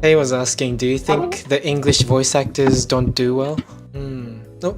Hey was asking, do you think the English voice actors don't do well?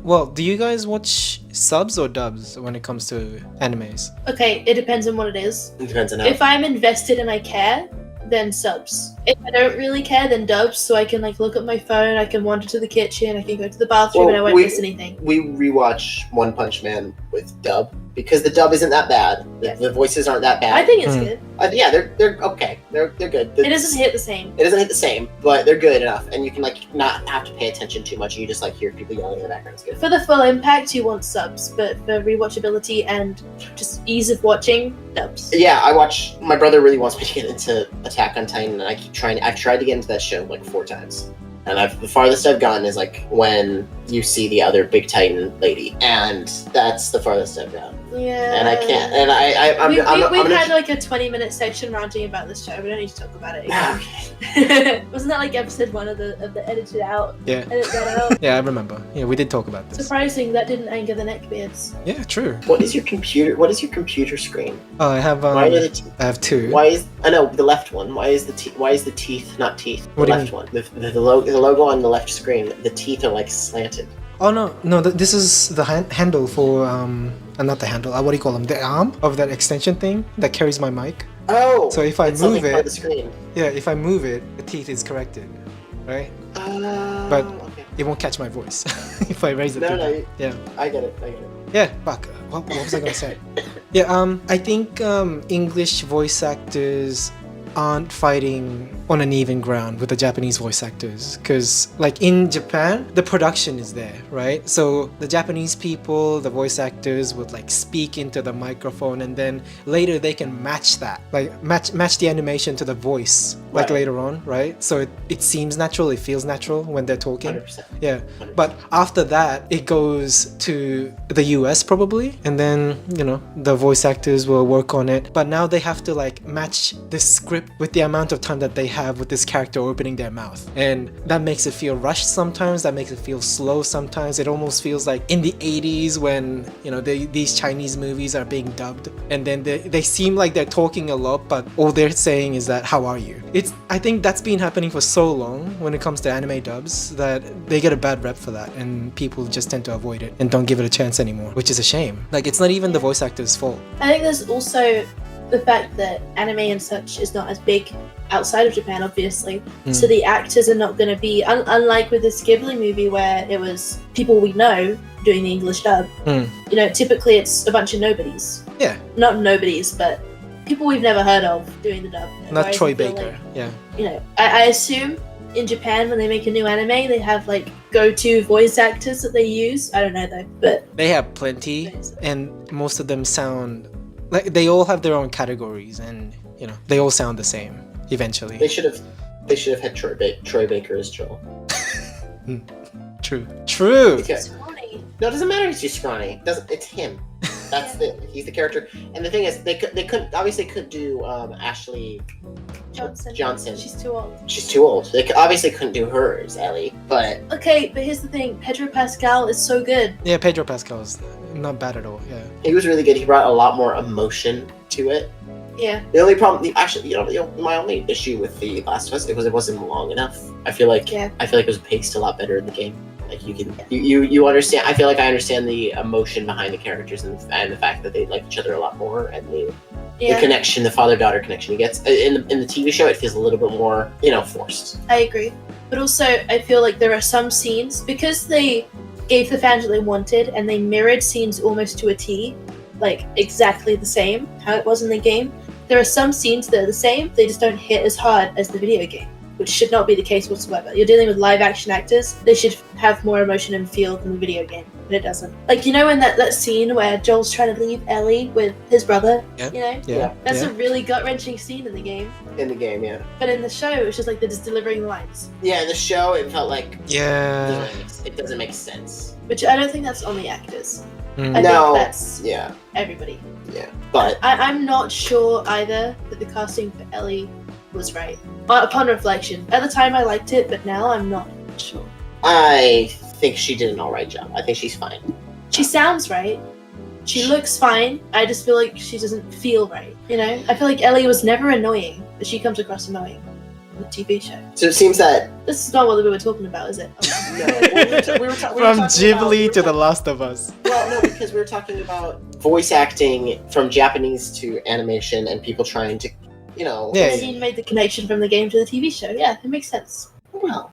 Well, do you guys watch subs or dubs when it comes to animes? Okay, it depends on what it is. It depends on how. If I'm invested and I care, then subs. If I don't really care, then dubs. So I can like look at my phone, I can wander to the kitchen, I can go to the bathroom, and I won't miss anything. We rewatch One Punch Man with dub because the dub isn't that bad. The voices aren't that bad. I think it's good. Yeah, they're okay. They're good. It doesn't hit the same. It doesn't hit the same, but they're good enough, and you can like not have to pay attention too much. And you just like hear people yelling in the background. It's good. For the full impact, you want subs, but for rewatchability and just ease of watching, dubs. Yeah, I watch. My brother really wants me to get into Attack on Titan, and I keep trying. I've tried to get into that show like 4 times. And the farthest I've gotten is like when you see the other big Titan lady, and that's the farthest I've gotten. Yeah. And I can't. And we've had like a 20-minute section ranting about this show. We don't need to talk about it again. Okay. Wasn't that like episode 1 of the edited out? Yeah. Edit that out. Yeah, I remember. Yeah, we did talk about this. Surprising that didn't anger the neckbeards. Yeah, true. What is your computer screen? Oh, I have Why are the teeth? I have 2. Why is the left one? Why is the teeth not teeth? What the do you left one. The logo on the left screen. The teeth are like slanted. Oh no, this is the handle for not the handle. What do you call them? The arm of that extension thing that carries my mic. Oh. So if I it's move part of it, the screen. yeah, if I move it, the teeth is corrected, right? But okay. it won't catch my voice if I raise it. No, yeah. I get it. Yeah, fuck. What was I gonna say? Yeah, I think English voice actors aren't fighting on an even ground with the Japanese voice actors, because like in Japan the production is there, right? So the Japanese people, the voice actors would like speak into the microphone, and then later they can match that, like match the animation to the voice, like later on, right? So it seems natural, it feels natural when they're talking. 100%. Yeah. 100%. But after that it goes to the US probably, and then the voice actors will work on it, but now they have to like match the script with the amount of time that they have with this character opening their mouth, and that makes it feel rushed sometimes, that makes it feel slow sometimes. It almost feels like in the 80s when these Chinese movies are being dubbed, and then they seem like they're talking a lot, but all they're saying is that how are you. I think that's been happening for so long when it comes to anime dubs that they get a bad rep for that, and people just tend to avoid it and don't give it a chance anymore, which is a shame. Like, it's not even the voice actor's fault. I think there's also the fact that anime and such is not as big outside of Japan, obviously. So the actors are not going to be, unlike with this Ghibli movie where it was people we know doing the English dub. Typically it's a bunch of nobodies. Yeah. Not nobodies, but people we've never heard of doing the dub. Not Troy Baker. Yeah. I assume in Japan when they make a new anime they have like go-to voice actors that they use. I don't know though, but they have plenty, and most of them sound like they all have their own categories, and they all sound the same eventually. They should have had Troy Baker as Joel. True. Because, no, it doesn't matter if he's scrawny. It's him. That's he's the character. And the thing is, they couldn't do Ashley Johnson. She's too old. She's too old. They obviously couldn't do her as Ellie, but okay. But here's the thing: Pedro Pascal is so good. Yeah, Pedro Pascal is not bad at all. Yeah, he was really good. He brought a lot more emotion to it. Yeah. The only problem, my only issue with The Last of Us, it wasn't long enough. I feel like it was paced a lot better in the game. Like you understand. I feel like I understand the emotion behind the characters and the fact that they like each other a lot more, and the connection, the father-daughter connection he gets in the TV show. It feels a little bit more, forced. I agree, but also I feel like there are some scenes because they gave the fans what they wanted and they mirrored scenes almost to a T, like exactly the same how it was in the game. There are some scenes that are the same, they just don't hit as hard as the video game, which should not be the case whatsoever. You're dealing with live action actors, they should have more emotion and feel than the video game, but it doesn't. Like, in that scene where Joel's trying to leave Ellie with his brother, That's a really gut-wrenching scene in the game. In the game, yeah. But in the show, it's just like they're just delivering lines. Yeah, in the show, it felt like... Yeah. It doesn't make sense. Which I don't think that's on the actors. I think that's everybody. Yeah, but... I'm not sure either that the casting for Ellie was right. Upon reflection. At the time I liked it, but now I'm not sure. I think she did an alright job. I think she's fine. She sounds right. She looks fine. I just feel like she doesn't feel right. I feel like Ellie was never annoying, but she comes across annoying. the TV show. So it seems that This is not what we were talking about, is it? no, well, we were From Ghibli to The Last of Us. Well, no, because we were talking about voice acting from Japanese to animation and people trying to, Yeah. And you made the connection from the game to the TV show. Yeah, it makes sense. Well,